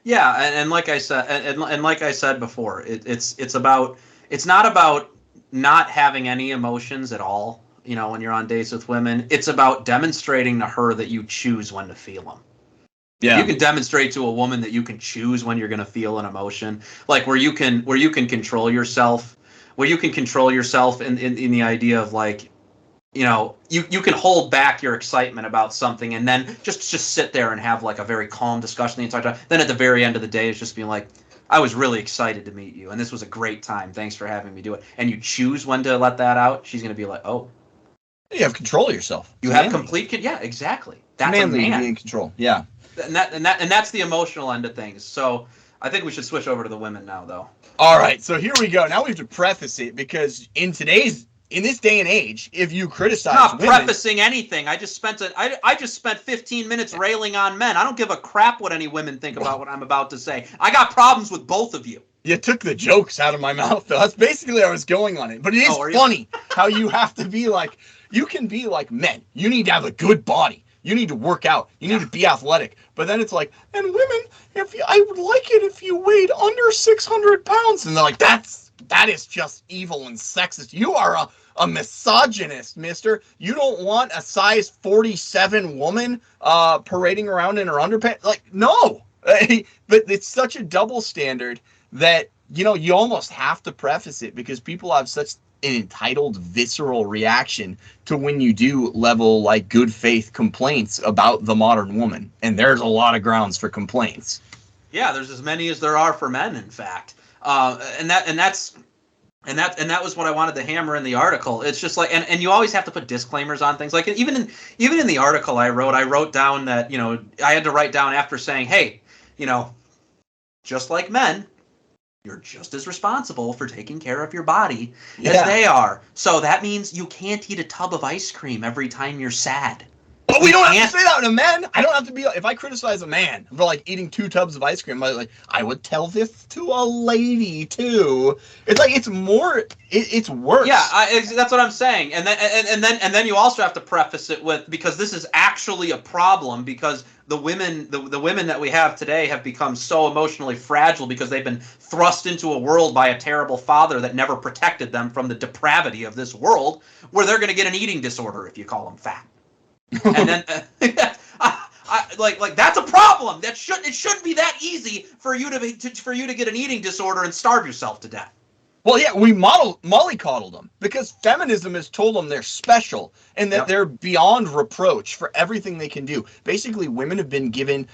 Yeah, and like I said, and like I said before, it's not about not having any emotions at all. You know, when you're on dates with women, it's about demonstrating to her that you choose when to feel them. Yeah. You can demonstrate to a woman that you can choose when you're going to feel an emotion, like where you can control yourself, in the idea of like, you know, you can hold back your excitement about something and then just sit there and have like a very calm discussion the entire time. Then at the very end of the day, it's just being like, I was really excited to meet you and this was a great time. Thanks for having me do it. And you choose when to let that out. She's going to be like, oh. You have control of yourself. You have complete, yeah, exactly. That's manly, a man. Be in control. Yeah. And that's the emotional end of things. So I think we should switch over to the women now, though. All right. So here we go. Now we have to preface it because in this day and age, if you criticize not women, prefacing anything. I just spent 15 minutes railing on men. I don't give a crap what any women think about what I'm about to say. I got problems with both of you. You took the jokes out of my mouth, though. That's basically how I was going on it. But it is funny how you have to be like, you can be like men. You need to have a good body. You need to work out. You need to be athletic. But then it's like, and women, I would like it if you weighed under 600 pounds. And they're like, that is just evil and sexist. You are a misogynist, mister. You don't want a size 47 woman parading around in her underpants. Like, no. But it's such a double standard that, you know, you almost have to preface it because people have such an entitled, visceral reaction to when you do level like good faith complaints about the modern woman. And there's a lot of grounds for complaints. Yeah, there's as many as there are for men, in fact. And that was what I wanted to hammer in the article. It's just like, and you always have to put disclaimers on things. Like even in the article I wrote down that, you know, I had to write down after saying, hey, you know, just like men, you're just as responsible for taking care of your body as they are. So that means you can't eat a tub of ice cream every time you're sad. But we don't have to say that to men. I don't have to be, if I criticize a man for like eating 2 tubs of ice cream, I would tell this to a lady too. It's like, it's more, it's worse. Yeah, that's what I'm saying. And then you also have to preface it with, because this is actually a problem, because the women that we have today have become so emotionally fragile because they've been thrust into a world by a terrible father that never protected them from the depravity of this world, where they're going to get an eating disorder if you call them fat. And then like that's a problem. It shouldn't be that easy for you to get an eating disorder and starve yourself to death. Well, yeah, we mollycoddled them because feminism has told them they're special and that they're beyond reproach for everything they can do. Basically, women have been given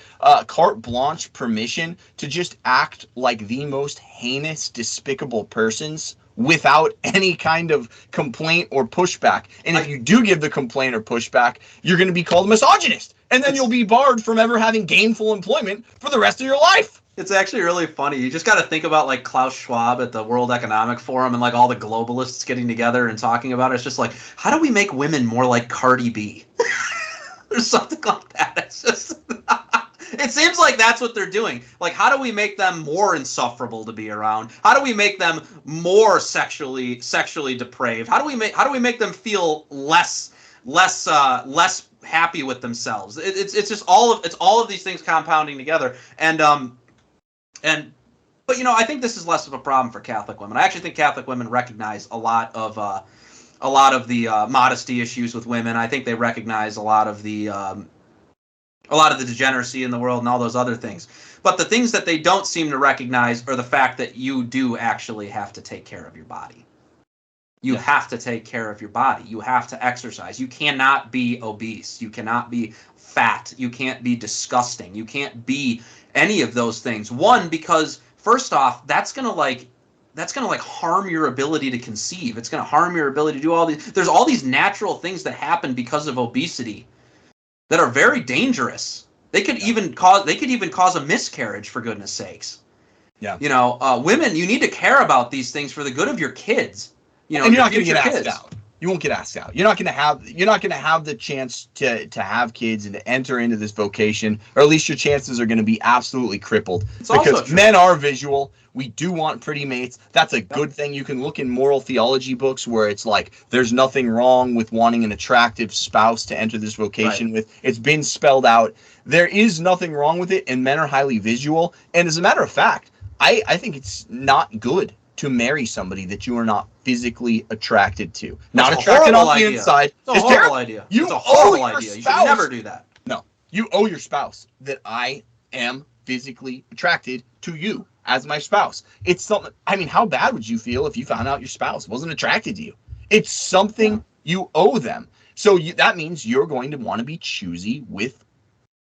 carte blanche permission to just act like the most heinous, despicable persons without any kind of complaint or pushback. And if you do give the complaint or pushback, you're going to be called a misogynist. And then you'll be barred from ever having gainful employment for the rest of your life. It's actually really funny. You just got to think about like Klaus Schwab at the World Economic Forum and like all the globalists getting together and talking about it. It's just like, how do we make women more like Cardi B? Or something like that. It's just... It seems like that's what they're doing. Like, how do we make them more insufferable to be around? How do we make them more sexually depraved? How do we make them feel less happy with themselves? It's just all of these things compounding together. But you know, I think this is less of a problem for Catholic women. I actually think Catholic women recognize a lot of the modesty issues with women. I think they recognize a lot of the degeneracy in the world and all those other things. But the things that they don't seem to recognize are the fact that you do actually have to take care of your body. You have to take care of your body. You have to exercise. You cannot be obese. You cannot be fat. You can't be disgusting. You can't be any of those things. One, because first off, that's gonna harm your ability to conceive. It's gonna harm your ability to do all these. There's all these natural things that happen because of obesity that are very dangerous. They could even cause a miscarriage, for goodness sakes. Yeah. You know, women, you need to care about these things for the good of your kids. You know, and you're not going to get asked out. You won't get asked out. You're not gonna have the chance to have kids and to enter into this vocation, or at least your chances are gonna be absolutely crippled. It's because men are visual. We do want pretty mates. That's a good thing. You can look in moral theology books where it's like there's nothing wrong with wanting an attractive spouse to enter this vocation with. It's been spelled out. There is nothing wrong with it, and men are highly visual. And as a matter of fact, I think it's not good to marry somebody that you are not physically attracted to. Not attracted on the inside. It's a horrible idea. It's a horrible idea. You should never do that. No. You owe your spouse that I am physically attracted to you as my spouse. It's something. I mean, how bad would you feel if you found out your spouse wasn't attracted to you? It's something you owe them. So that means you're going to want to be choosy with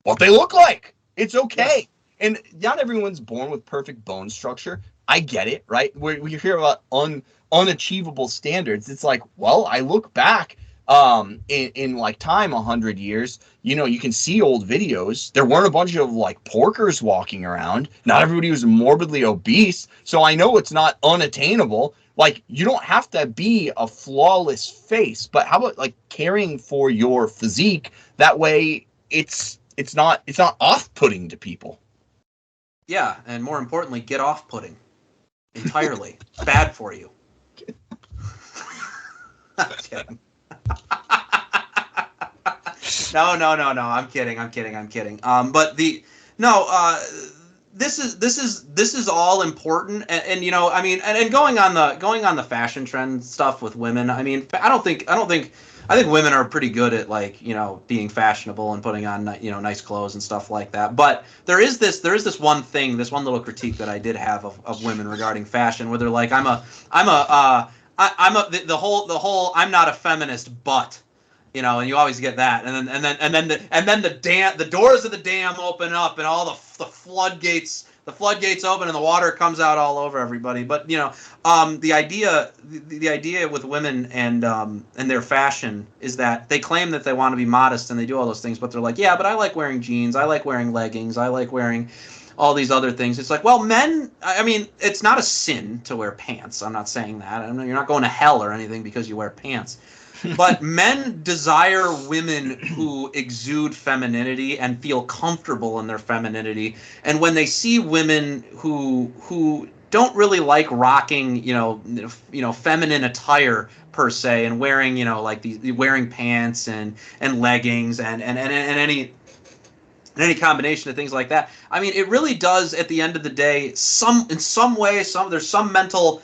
what they look like. It's okay. And not everyone's born with perfect bone structure. I get it, right? We hear about unachievable standards. It's like, well, I look back in like time 100 years, you can see old videos. There weren't a bunch of like porkers walking around. Not everybody was morbidly obese. So I know it's not unattainable. Like, you don't have to be a flawless face, but how about like caring for your physique? That way it's not off-putting to people. Yeah, and more importantly, get off-putting entirely. Bad for you. I'm kidding. No. I'm kidding. But this is all important, and I mean, and going on the fashion trend stuff with women. I mean, I think women are pretty good at like, being fashionable and putting on, nice clothes and stuff like that. But there is this one little critique that I did have of women regarding fashion, where they're like, I'm not a feminist, but, and you always get that. And then the doors of the dam open up and all the floodgates open and the water comes out all over everybody. But the idea with women and their fashion is that they claim that they want to be modest and they do all those things, but they're like, yeah, but I like wearing jeans, I like wearing leggings, I like wearing all these other things. It's like, well, men, I mean, it's not a sin to wear pants. I'm not saying that. You're not going to hell or anything because you wear pants. But men desire women who exude femininity and feel comfortable in their femininity. And when they see women who don't really like rocking, feminine attire per se, and wearing, wearing pants and leggings and any combination of things like that. I mean, it really does, at the end of the day, there's some mental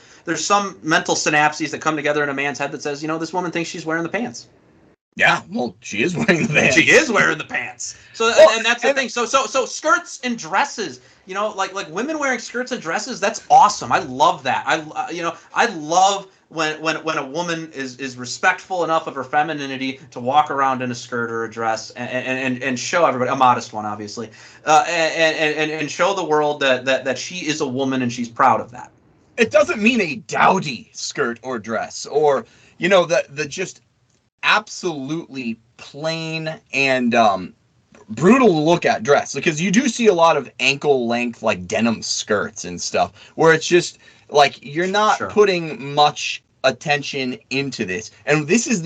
synapses that come together in a man's head that says, this woman thinks she's wearing the pants. Yeah, well, she is wearing the pants. She is wearing the pants. So, and that's the thing. So skirts and dresses, like women wearing skirts and dresses, that's awesome. I love that. I love when a woman is respectful enough of her femininity to walk around in a skirt or a dress and show everybody, a modest one, obviously, and show the world that she is a woman and she's proud of that. It doesn't mean a dowdy skirt or dress, or the just absolutely plain and brutal to look at dress, because you do see a lot of ankle length like denim skirts and stuff where it's just like you're not putting much attention into this. And this is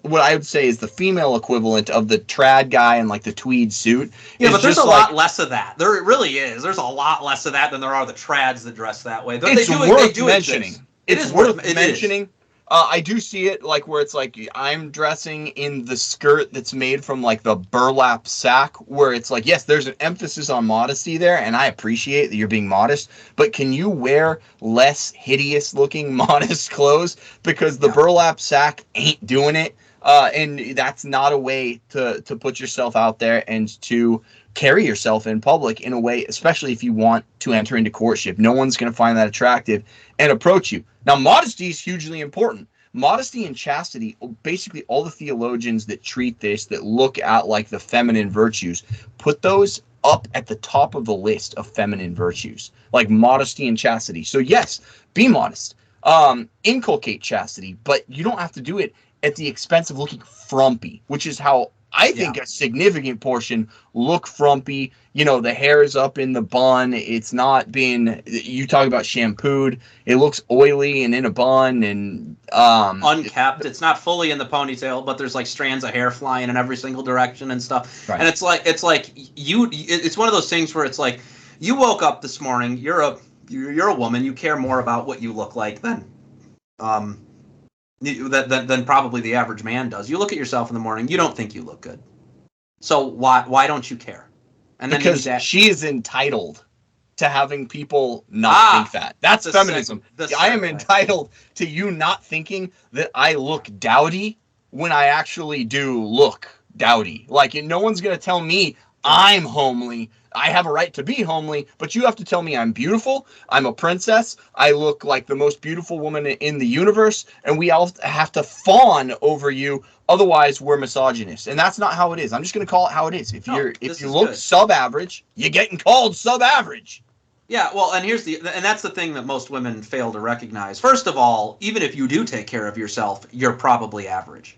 what I would say is the female equivalent of the trad guy in like the tweed suit. Yeah, but there's a lot less of that. There really is. There's a lot less of that than there are the trads that dress that way. It's worth mentioning. It's worth mentioning. I do see it like where it's like I'm dressing in the skirt that's made from like the burlap sack, where it's like, yes, there's an emphasis on modesty there, and I appreciate that you're being modest, but can you wear less hideous looking modest clothes, because the burlap sack ain't doing it. And that's not a way to put yourself out there and to carry yourself in public in a way, especially if you want to enter into courtship. No one's going to find that attractive and approach you. Now, modesty is hugely important. Modesty and chastity, basically all the theologians that treat this, that look at like the feminine virtues, put those up at the top of the list of feminine virtues, like modesty and chastity. So yes, be modest, inculcate chastity, but you don't have to do it at the expense of looking frumpy, which is how I think a significant portion look frumpy. The hair is up in the bun. It's not being, you talk about shampooed. It looks oily and in a bun and unkept. It's not fully in the ponytail, but there's like strands of hair flying in every single direction and stuff. Right. And it's like it's one of those things where it's like you woke up this morning. You're a woman. You care more about what you look like than probably the average man does. You look at yourself in the morning, you don't think you look good. So why don't you care? And then because she is entitled to having people not think that. That's feminism. I am entitled to you not thinking that I look dowdy when I actually do look dowdy. Like, no one's going to tell me I'm homely. I have a right to be homely, but you have to tell me I'm beautiful, I'm a princess, I look like the most beautiful woman in the universe, and we all have to fawn over you, otherwise we're misogynist. And that's not how it is. I'm just going to call it how it is. If you look sub-average, you're getting called sub-average. Yeah, well, and that's the thing that most women fail to recognize. First of all, even if you do take care of yourself, you're probably average.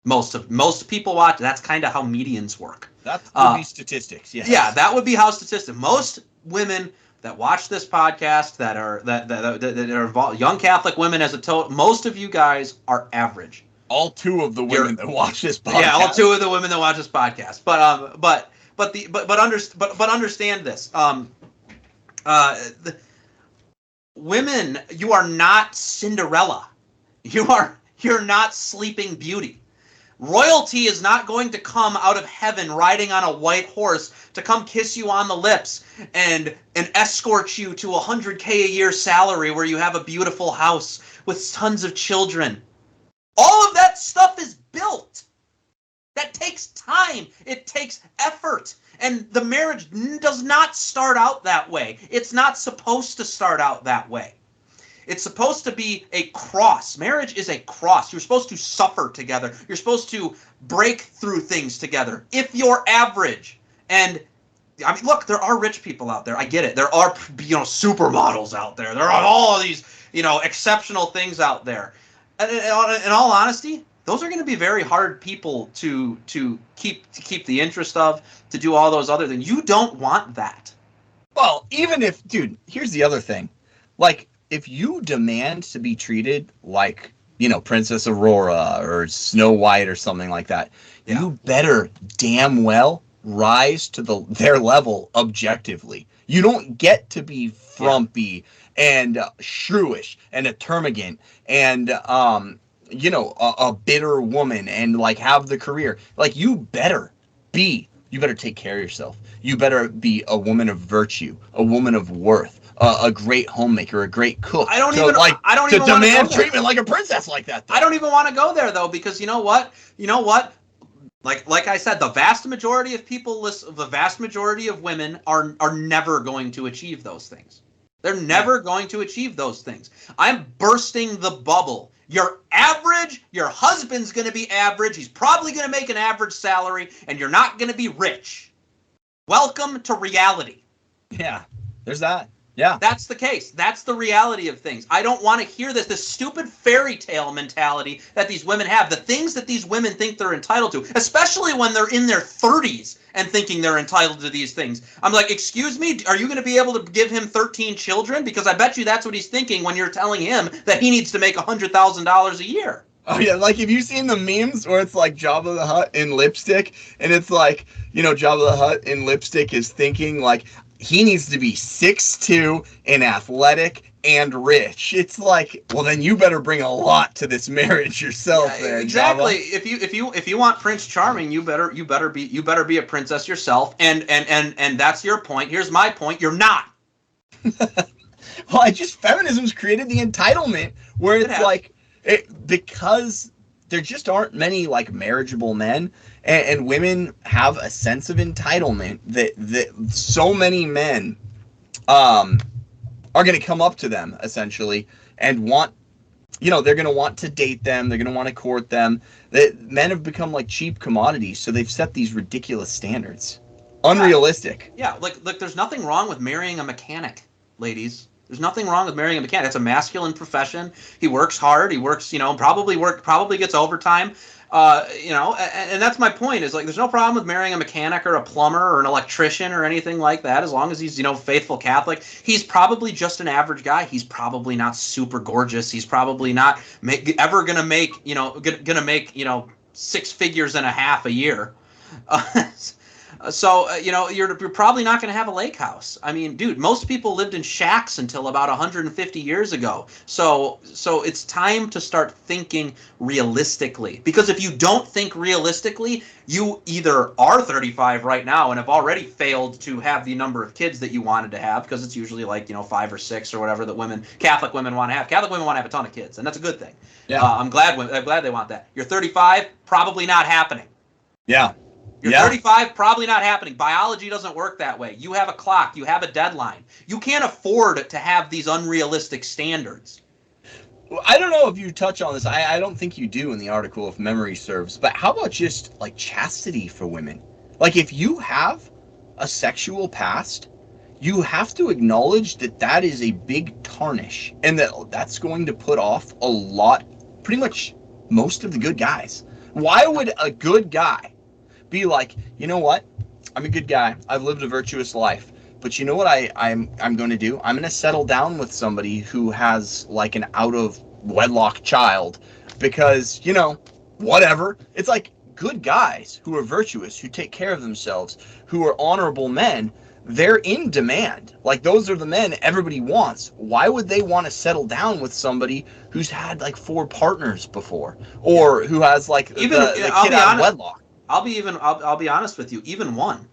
Most people watch. That's kind of how medians work. That would be statistics. Yes. Yeah, that would be how statistics. Most women that watch this podcast that are involved, young Catholic women as a total, most of you guys are average. All two of the women that watch this podcast. Yeah, all two of the women that watch this podcast. But understand this. Women, you are not Cinderella. You're not Sleeping Beauty. Royalty is not going to come out of heaven riding on a white horse to come kiss you on the lips and escort you to $100K a year salary where you have a beautiful house with tons of children. All of that stuff is built. That takes time. It takes effort. And the marriage does not start out that way. It's not supposed to start out that way. It's supposed to be a cross. Marriage is a cross. You're supposed to suffer together. You're supposed to break through things together. If you're average, and I mean, look, there are rich people out there. I get it. There are, supermodels out there. There are all of these, exceptional things out there. And in all honesty, those are going to be very hard people to keep the interest of, to do all those other things. You don't want that. Well, even if, dude, here's the other thing. Like, if you demand to be treated like, Princess Aurora or Snow White or something like that, you better damn well rise to their level objectively. You don't get to be frumpy and shrewish and a termagant and, a bitter woman and like have the career. Like, you better take care of yourself. You better be a woman of virtue, a woman of worth. A great homemaker, a great cook. I don't even demand treatment like a princess like that. Though. I don't even want to go there though, because you know what? Like I said, the vast majority of women are never going to achieve those things. They're never going to achieve those things. I'm bursting the bubble. You're average. Your husband's going to be average. He's probably going to make an average salary, and you're not going to be rich. Welcome to reality. Yeah, there's that. Yeah. That's the case. That's the reality of things. I don't want to hear this stupid fairy tale mentality that these women have. The things that these women think they're entitled to, especially when they're in their 30s and thinking they're entitled to these things. I'm like, excuse me, are you going to be able to give him 13 children? Because I bet you that's what he's thinking when you're telling him that he needs to make $100,000 a year. Oh, yeah. Like, have you seen the memes where it's like Jabba the Hutt in lipstick? And it's like, Jabba the Hutt in lipstick is thinking like, he needs to be 6'2" and athletic and rich. It's like, well, then you better bring a lot to this marriage yourself. Yeah, exactly. Jabba. If you want Prince Charming, you better be a princess yourself. And that's your point. Here's my point. You're not. Well, feminism's created the entitlement where because there just aren't many like marriageable men, and women have a sense of entitlement that so many men are going to come up to them essentially and want, they're going to want to date them, they're going to want to court them. Men have become like cheap commodities, so they've set these ridiculous standards. Unrealistic. Yeah, like there's nothing wrong with marrying a mechanic, ladies. There's nothing wrong with marrying a mechanic. It's a masculine profession. He works hard. He works, probably gets overtime. And that's my point, is like, there's no problem with marrying a mechanic or a plumber or an electrician or anything like that, as long as he's, faithful Catholic. He's probably just an average guy. He's probably not super gorgeous. He's probably not ever going to make, 6 figures and a half a year. So you're probably not going to have a lake house. I mean, dude, most people lived in shacks until about 150 years ago. So it's time to start thinking realistically. Because if you don't think realistically, you either are 35 right now and have already failed to have the number of kids that you wanted to have, because it's usually like 5 or 6 or whatever that Catholic women want to have. Catholic women want to have a ton of kids, and that's a good thing. Yeah. I'm glad they want that. You're 35, probably not happening. Yeah. You're 35, probably not happening. Biology doesn't work that way. You have a clock. You have a deadline. You can't afford to have these unrealistic standards. Well, I don't know if you touch on this. I don't think you do in the article, if memory serves. But how about just like chastity for women? Like, if you have a sexual past, you have to acknowledge that is a big tarnish, and that's going to put off a lot, pretty much most of the good guys. Why would a good guy be like, you know what? I'm a good guy. I've lived a virtuous life. But you know what I'm going to do? I'm going to settle down with somebody who has like an out of wedlock child, because, whatever. It's like, good guys who are virtuous, who take care of themselves, who are honorable men, they're in demand. Like, those are the men everybody wants. Why would they want to settle down with somebody who's had like 4 partners before, or who has like the kid out of wedlock? I'll be honest with you. Even one,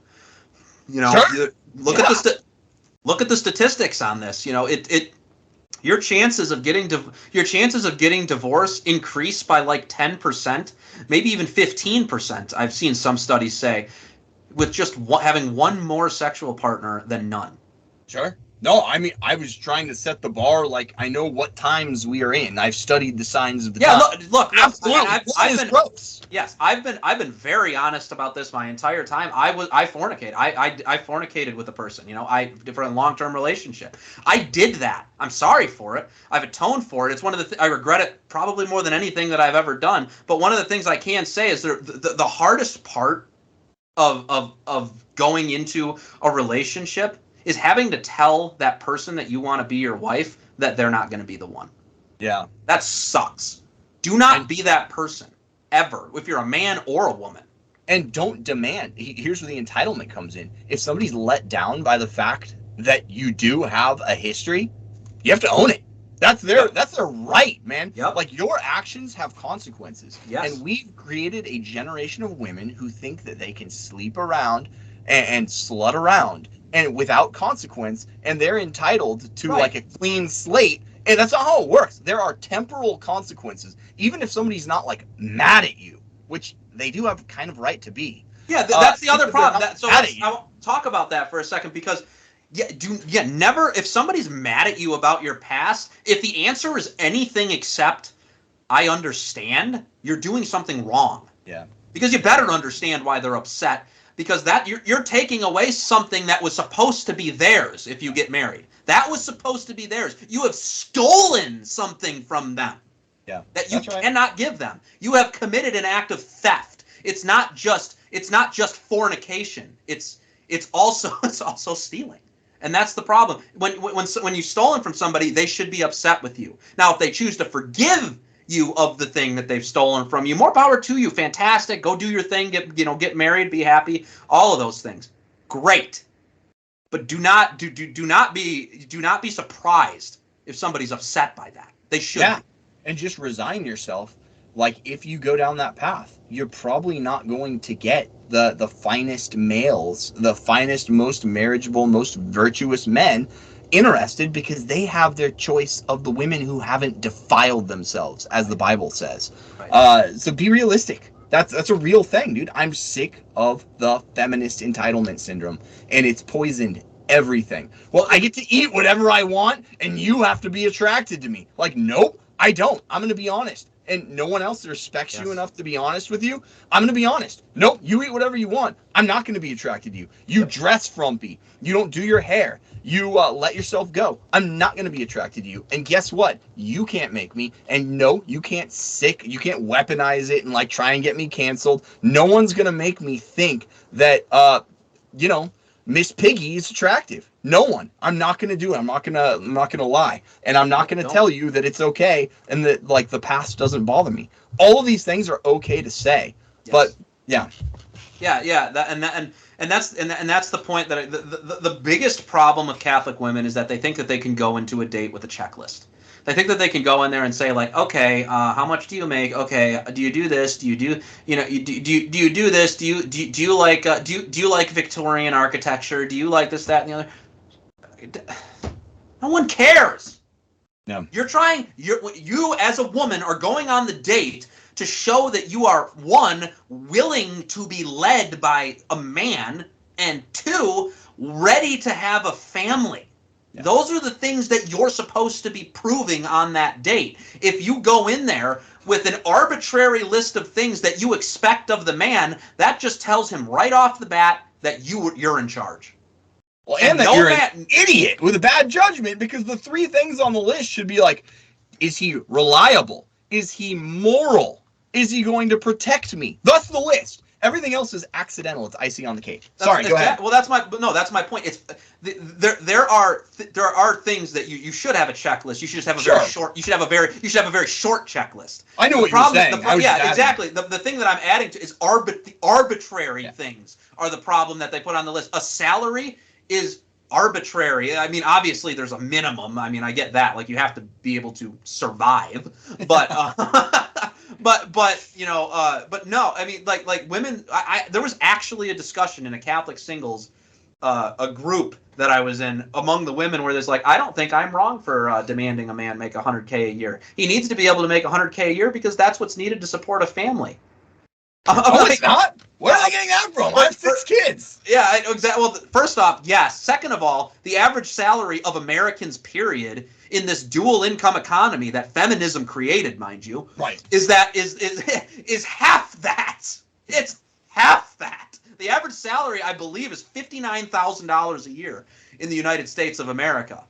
Sure. look at the statistics on this. Your chances of getting divorced increase by like 10%, maybe even 15%. I've seen some studies say, with just having one more sexual partner than none. Sure. No, I mean, I was trying to set the bar. Like, I know what times we are in. I've studied the signs of the time. Look, absolutely. I've been gross. Yes, I've been very honest about this my entire time. I fornicate. I fornicated with a person. For a long-term relationship. I did that. I'm sorry for it. I've atoned for it. It's one of the I regret it probably more than anything that I've ever done. But one of the things I can say is the hardest part of going into a relationship is having to tell that person that you want to be your wife that they're not going to be the one. Yeah. That sucks. Do not be that person, ever, if you're a man or a woman. And don't demand. Here's where the entitlement comes in. If somebody's let down by the fact that you do have a history, you have to own it. That's their right, man. Yep. Like, your actions have consequences. Yes. And we've created a generation of women who think that they can sleep around and slut around and without consequence, and they're entitled to like a clean slate. And that's not how it works. There are temporal consequences, even if somebody's not like mad at you, which they do have kind of right to be. Yeah, that's the other problem. I will talk about that for a second, because never, if somebody's mad at you about your past, if the answer is anything except I understand, you're doing something wrong. Yeah. Because you better understand why they're upset. Because that you're taking away something that was supposed to be theirs if you get married. That was supposed to be theirs. You have stolen something from them. Yeah. That you cannot give them. You have committed an act of theft. It's not just fornication. It's also stealing. And that's the problem. When you've stolen from somebody, they should be upset with you. Now, if they choose to forgive you of the thing that they've stolen from you, more power to you. Fantastic. Go do your thing. Get married. Be happy. All of those things. Great. But do not be surprised if somebody's upset by that. They should. Yeah. And just resign yourself. Like, if you go down that path, you're probably not going to get the finest males, the finest, most marriageable, most virtuous men interested, because they have their choice of the women who haven't defiled themselves, as the Bible says. Right. So be realistic. That's a real thing, dude. I'm sick of the feminist entitlement syndrome, and it's poisoned everything. Well, I get to eat whatever I want, and you have to be attracted to me. Like, nope, I don't. I'm going to be honest. and no one else respects Yes. you enough to be honest with you, I'm going to be honest. Nope, you eat whatever you want. I'm not going to be attracted to you. You dress frumpy. You don't do your hair. You let yourself go. I'm not going to be attracted to you. And guess what? You can't make me. And no, you can't weaponize it and like try and get me canceled. No one's going to make me think that, Miss Piggy is attractive. No one. I'm not going to do it. I'm not going to lie. And I'm not going to tell you that it's okay and that like the past doesn't bother me. All of these things are okay to say. Yes. But yeah. Yeah. That's the point that the biggest problem with Catholic women is that they think that they can go into a date with a checklist. They think that they can go in there and say like, okay, how much do you make? Okay, do you do this? Do you do you do this? Do you like Victorian architecture? Do you like this, that, and the other? No one cares. No. You as a woman are going on the date to show that you are, one, willing to be led by a man, and two, ready to have a family. Yeah. Those are the things that you're supposed to be proving on that date. If you go in there with an arbitrary list of things that you expect of the man, that just tells him right off the bat that you're in charge. Well, and that you're an idiot with a bad judgment, because the three things on the list should be like, is he reliable? Is he moral? Is he going to protect me? That's the list. Everything else is accidental. It's icing on the cake. Sorry, go ahead. Well, that's my point. It's there are things that you should have a checklist. You should just have a very short. You should have a very short checklist. I know what you're saying. Exactly. The thing that I'm adding to is arbitrary things are the problem that they put on the list. A salary is arbitrary. I mean, obviously there's a minimum. I mean, I get that. Like, you have to be able to survive. But but no. I mean, like women. There was actually a discussion in a Catholic singles, a group that I was in among the women, where there's like, I don't think I'm wrong for demanding a man make $100K a year. He needs to be able to make $100K a year because that's what's needed to support a family. It's not. Where are they getting that from? I have 6 kids. Yeah, exactly. Well, first off, yes. Second of all, the average salary of Americans, period, in this dual income economy that feminism created, mind you, right, is half that. It's half that. The average salary, I believe, is $59,000 a year in the United States of America.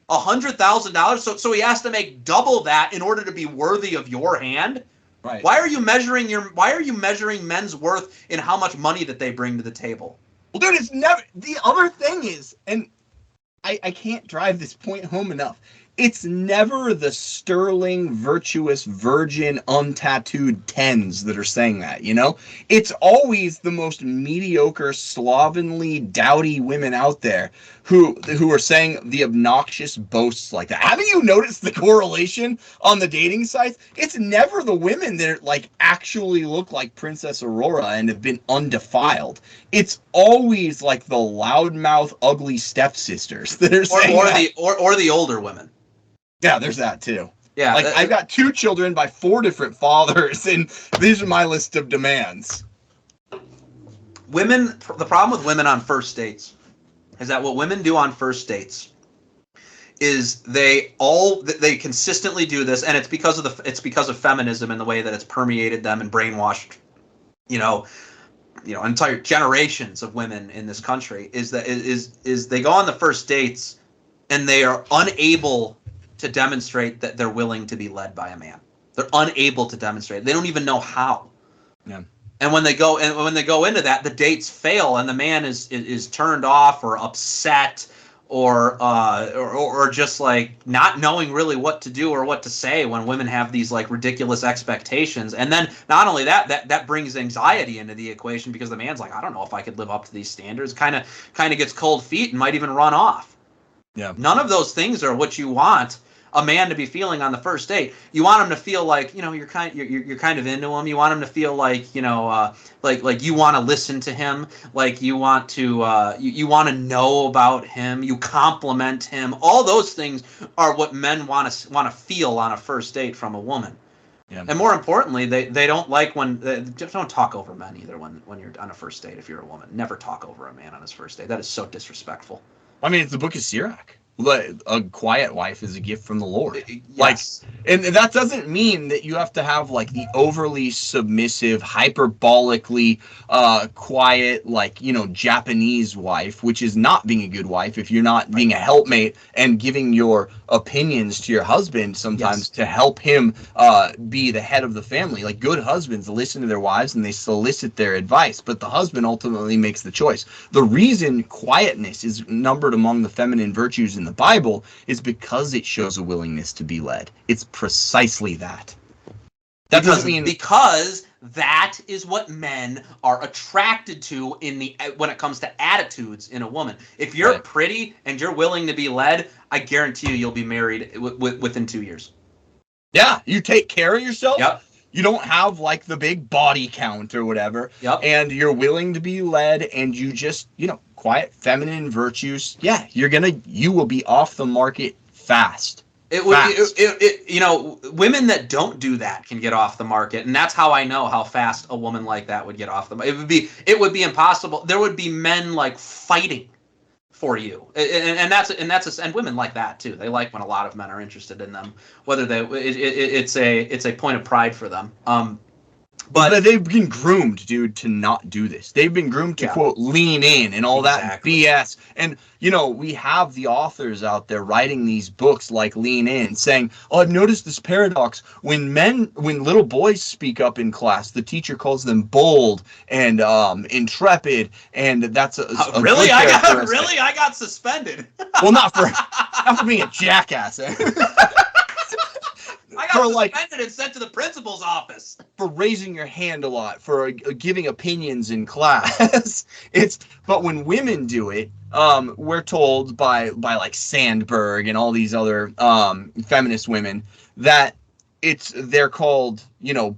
$100,000. So he has to make double that in order to be worthy of your hand. Right. Why are you measuring men's worth in how much money that they bring to the table? Well, dude, it's never. The other thing is, and I can't drive this point home enough. It's never the sterling, virtuous, virgin, untattooed 10s that are saying that, you know? It's always the most mediocre, slovenly, dowdy women out there who are saying the obnoxious boasts like that. Haven't you noticed the correlation on the dating sites? It's never the women that like actually look like Princess Aurora and have been undefiled. It's always like the loudmouth, ugly stepsisters that are saying that. Or the older women. Yeah, there's that too. Yeah, like I've got 2 children by 4 different fathers, and these are my list of demands. Women. The problem with women on first dates is that what women do on first dates is they consistently do this, and it's because of feminism and the way that it's permeated them and brainwashed, entire generations of women in this country. Is they go on the first dates and they are unable to demonstrate that they're willing to be led by a man. They're unable to demonstrate. They don't even know how. Yeah. And when they go into that, the dates fail, and the man is turned off or upset or just like not knowing really what to do or what to say when women have these like ridiculous expectations. And then not only that brings anxiety into the equation, because the man's like, I don't know if I could live up to these standards. Kind of gets cold feet and might even run off. Yeah. None of those things are what you want a man to be feeling on the first date. You want him to feel like, you're kind of into him. You want him to feel like, like you want to listen to him, like you want to you want to know about him, you compliment him. All those things are what men want to feel on a first date from a woman. Yeah. And more importantly, they don't like just don't talk over men either when you're on a first date. If you're a woman, never talk over a man on his first date. That is so disrespectful. I mean, it's the Book of Sirach. A quiet wife is a gift from the Lord. Yes. And that doesn't mean that you have to have like the overly submissive, hyperbolically quiet, like, Japanese wife, which is not being a good wife if you're not being a helpmate and giving your opinions to your husband sometimes to help him be the head of the family. Like, good husbands listen to their wives and they solicit their advice, but the husband ultimately makes the choice. The reason quietness is numbered among the feminine virtues in the Bible is because it shows a willingness to be led. It's precisely that. That doesn't mean because that is what men are attracted to when it comes to attitudes in a woman. If you're pretty and you're willing to be led, I guarantee you'll be married within 2 years. Yeah, you take care of yourself. Yep. You don't have like the big body count or whatever. Yep. And you're willing to be led, and you just, quiet feminine virtues. Yeah, you will be off the market fast. Women that don't do that can get off the market, and that's how I know how fast a woman like that would get off the market. It would be impossible. There would be men like fighting for you, and women like that too. They like when a lot of men are interested in them. Whether it's a point of pride for them. But they've been groomed, dude, to not do this. They've been groomed to, quote, lean in and all that BS. And, we have the authors out there writing these books like Lean In, saying, I've noticed this paradox. When little boys speak up in class, the teacher calls them bold and intrepid, and that's a really? I got suspended. Well, not for being a jackass. I got suspended and sent to the principal's office for raising your hand a lot, for giving opinions in class. But when women do it, we're told by like Sandberg and all these other feminist women that they're called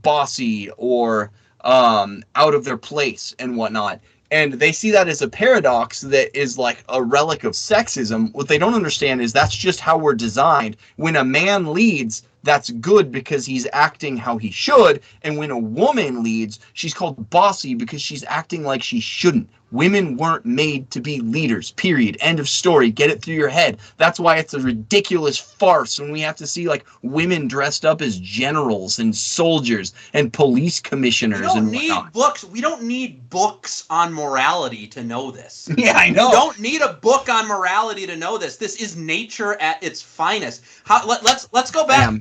bossy or out of their place and whatnot. And they see that as a paradox that is like a relic of sexism. What they don't understand is that's just how we're designed. When a man leads, that's good because he's acting how he should. And when a woman leads, she's called bossy because she's acting like she shouldn't. Women weren't made to be leaders, period. End of story. Get it through your head. That's why it's a ridiculous farce when we have to see like women dressed up as generals and soldiers and police commissioners and whatnot. We don't need books on morality to know this. Yeah, I know. You don't need a book on morality to know this. This is nature at its finest. Let's go back.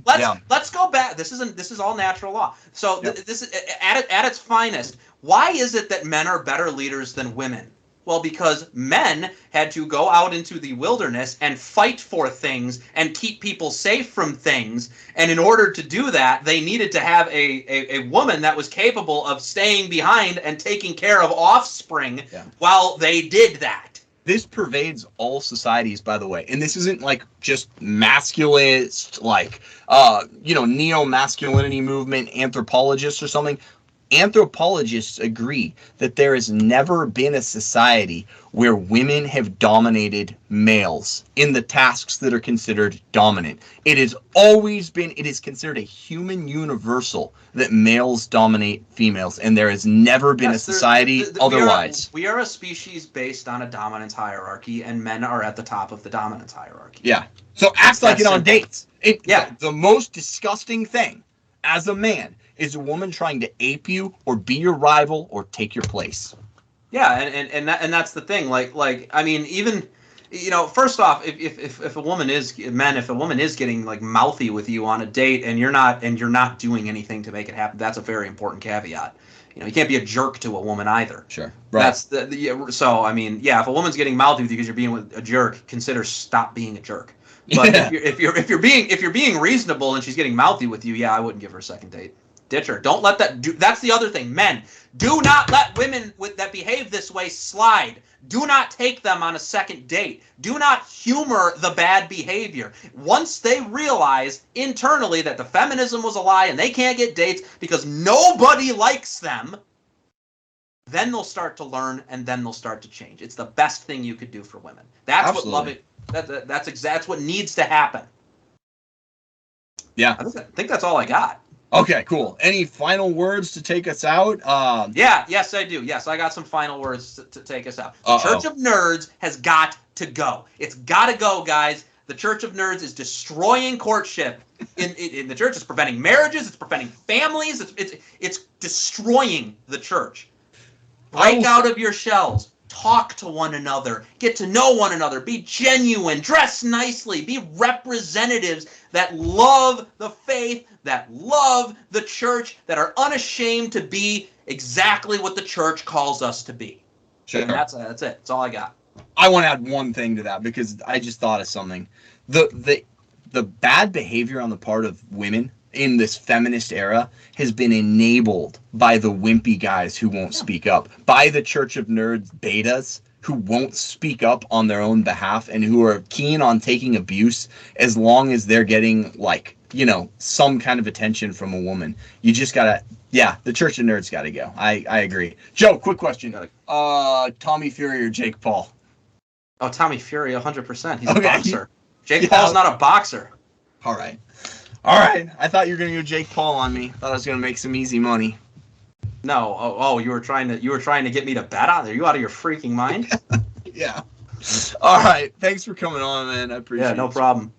Let's go back. This is all natural law. So this is at its finest. Why is it that men are better leaders than women? Well, because men had to go out into the wilderness and fight for things and keep people safe from things. And in order to do that, they needed to have a woman that was capable of staying behind and taking care of offspring while they did that. This pervades all societies, by the way. And this isn't like just masculinist, like, neo-masculinity movement anthropologists or something. Anthropologists agree that there has never been a society where women have dominated males in the tasks that are considered dominant. It is considered a human universal that males dominate females, and there has never been a society otherwise. We are a species based on a dominance hierarchy, and men are at the top of the dominance hierarchy. Yeah. So act like it on dates. The most disgusting thing as a man is a woman trying to ape you or be your rival or take your place. Yeah, and that's the thing. Like I mean, even first off, if a woman is getting like mouthy with you on a date and you're not doing anything to make it happen, that's a very important caveat. You can't be a jerk to a woman either. Sure. Right. That's so I mean, if a woman's getting mouthy with you because you're being a jerk, consider stop being a jerk. But if you're being reasonable and she's getting mouthy with you, I wouldn't give her a second date. Ditch her. Don't let that do. That's the other thing. Men, do not let women that behave this way slide. Do not take them on a second date. Do not humor the bad behavior. Once they realize internally that the feminism was a lie and they can't get dates because nobody likes them, then they'll start to learn and then they'll start to change. It's the best thing you could do for women. That's Absolutely. What loving. That's what needs to happen. Yeah. I think that's all I got. Okay, cool. Any final words to take us out? Yes, I do. Yes, I got some final words to take us out. The Church of Nerds has got to go. It's got to go, guys. The Church of Nerds is destroying courtship. In the church, it's preventing marriages. It's preventing families. It's destroying the church. Break out of your shells. Talk to one another. Get to know one another. Be genuine. Dress nicely. Be representatives that love the faith, that love the church, that are unashamed to be exactly what the church calls us to be. Sure. And that's it. That's all I got. I want to add one thing to that because I just thought of something. The bad behavior on the part of women in this feminist era has been enabled by the wimpy guys who won't speak up, by the Church of Nerds betas who won't speak up on their own behalf and who are keen on taking abuse as long as they're getting, like, you know, some kind of attention from a woman. You just gotta, the Church of Nerds gotta go. I agree. Joe, quick question. Tommy Fury or Jake Paul? Oh, Tommy Fury, 100%. He's a boxer. Jake Paul's not a boxer. All right. I thought you were gonna go Jake Paul on me. Thought I was gonna make some easy money. No. You were trying to get me to bet on there. You out of your freaking mind? Yeah. All right. Thanks for coming on, man. I appreciate it. Yeah, no problem.